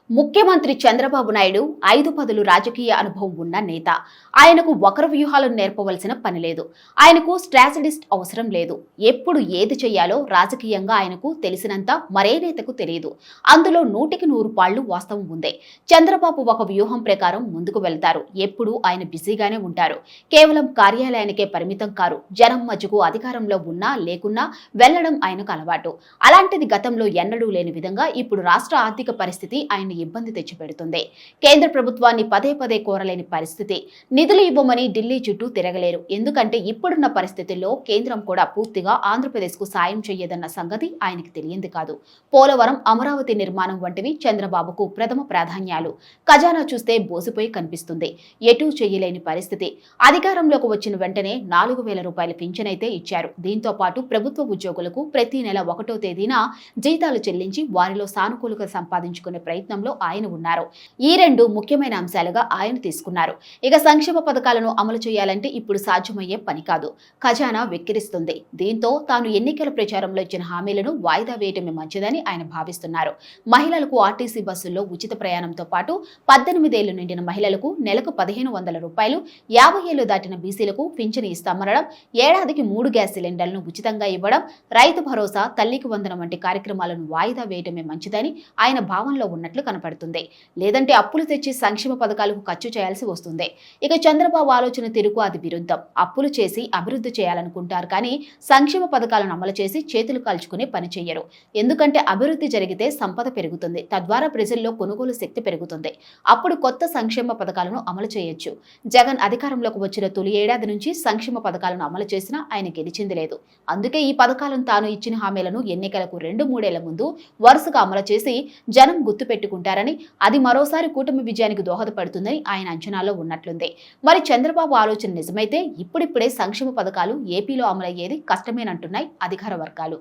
ముఖ్యమంత్రి చంద్రబాబు నాయుడు 5 పదులు రాజకీయ అనుభవం ఉన్న నేత. ఆయనకు ఒకరు వ్యూహాలను నేర్పవలసిన పని లేదు. ఆయనకు స్ట్రాటజిస్ట్ అవసరం లేదు. ఎప్పుడు ఏది చేయాలో రాజకీయంగా ఆయనకు తెలిసినంత మరే నేతకు తెలియదు. అందులో 100కి 100 పాళ్లు వాస్తవం ఉందే. చంద్రబాబు ఒక వ్యూహం ప్రకారం ముందుకు వెళ్తారు. ఎప్పుడు ఆయన బిజీగానే ఉంటారు. కేవలం కార్యాలయానికే పరిమితం కారు. జనం మధ్యకు అధికారంలో ఉన్నా లేకున్నా వెళ్లడం ఆయనకు అలవాటు. అలాంటిది గతంలో ఎన్నడూ లేని విధంగా ఇప్పుడు రాష్ట్ర ఆర్థిక పరిస్థితి ఆయన ఇబ్బంది తెచ్చిపెడుతుంది. కేంద్ర ప్రభుత్వాన్ని పదే పదే కోరలేని పరిస్థితి. నిధులు ఇవ్వమని ఢిల్లీ చుట్టూ తిరగలేరు. ఎందుకంటే ఇప్పుడున్న పరిస్థితుల్లో కేంద్రం కూడా పూర్తిగా ఆంధ్రప్రదేశ్ కు సాయం చేయదన్న సంగతి ఆయనకి తెలియంది కాదు. పోలవరం, అమరావతి నిర్మాణం వంటివి చంద్రబాబుకు ప్రథమ ప్రాధాన్యాలు. ఖజానా చూస్తే బోసిపోయి కనిపిస్తుంది. ఎటూ చేయలేని పరిస్థితి. అధికారంలోకి వచ్చిన వెంటనే 4,000 రూపాయల పింఛనైతే ఇచ్చారు. దీంతో పాటు ప్రభుత్వ ఉద్యోగులకు ప్రతి నెల 1వ తేదీన జీతాలు చెల్లించి వారిలో సానుకూలత సంపాదించుకునే ప్రయత్నంలో ఆయన ఉన్నారు. ఈ రెండు ముఖ్యమైన అంశాలుగా ఆయన తీసుకున్నారు. ఇక సంక్షేమ పథకాలను అమలు చేయాలంటే ఇప్పుడు సాధ్యమయ్యే పని కాదు. ఖజానా వెక్కిరిస్తుంది. దీంతో తాను ఎన్నికల ప్రచారంలో ఇచ్చిన హామీలను వాయిదా వేయటమే మంచిదని ఆయన భావిస్తున్నారు. మహిళలకు ఆర్టీసీ బస్సుల్లో ఉచిత ప్రయాణంతో పాటు 18 ఏళ్లు నిండిన మహిళలకు నెలకు 1,500 రూపాయలు, 50 ఏళ్లు దాటిన బీసీలకు పింఛను ఇస్తామనడం, ఏడాదికి 3 గ్యాస్ సిలిండర్లను ఉచితంగా ఇవ్వడం, రైతు భరోసా, తల్లికి వందనం వంటి కార్యక్రమాలను వాయిదా వేయటమే మంచిదని ఆయన భావనలో ఉన్నట్లు కనపడుతుంది. లేదంటే అప్పులు తెచ్చి సంక్షేమ పథకాలకు ఖర్చు చేయాల్సి వస్తుంది. ఇక చంద్రబాబు ఆలోచన తిరుగు అది విరుద్ధం. అప్పులు చేసి అభివృద్ధి చేయాలనుకుంటారు కానీ సంక్షేమ పథకాలను అమలు చేసి చేతులు కాల్చుకునే పని చేయరు. ఎందుకంటే అభివృద్ధి జరిగితే సంపద పెరుగుతుంది. తద్వారా ప్రజల్లో కొనుగోలు శక్తి పెరుగుతుంది. అప్పుడు కొత్త సంక్షేమ పథకాలను అమలు చేయొచ్చు. జగన్ అధికారంలోకి వచ్చిన తొలి ఏడాది నుంచి సంక్షేమ పథకాలను అమలు చేసినా ఆయన గెలిచింది లేదు. అందుకే ఈ పథకాలను తాను ఇచ్చిన హామీలను ఎన్నికలకు 2-3 ఏళ్ల ముందు వరుసగా అమలు చేసి జనం గుర్తుపెట్టుకుంటారని, అది మరోసారి కూటమి విజయానికి దోహదపడుతుందని ఆయన అంచనాలో ఉన్నట్లుంది. మరి చంద్రబాబు ఆలోచన నిజమైతే ఇప్పుడిప్పుడే సంక్షేమ పథకాలు ఏపీలో అమలయ్యేది కష్టమేనంటున్నాయి అధికార వర్గాలు.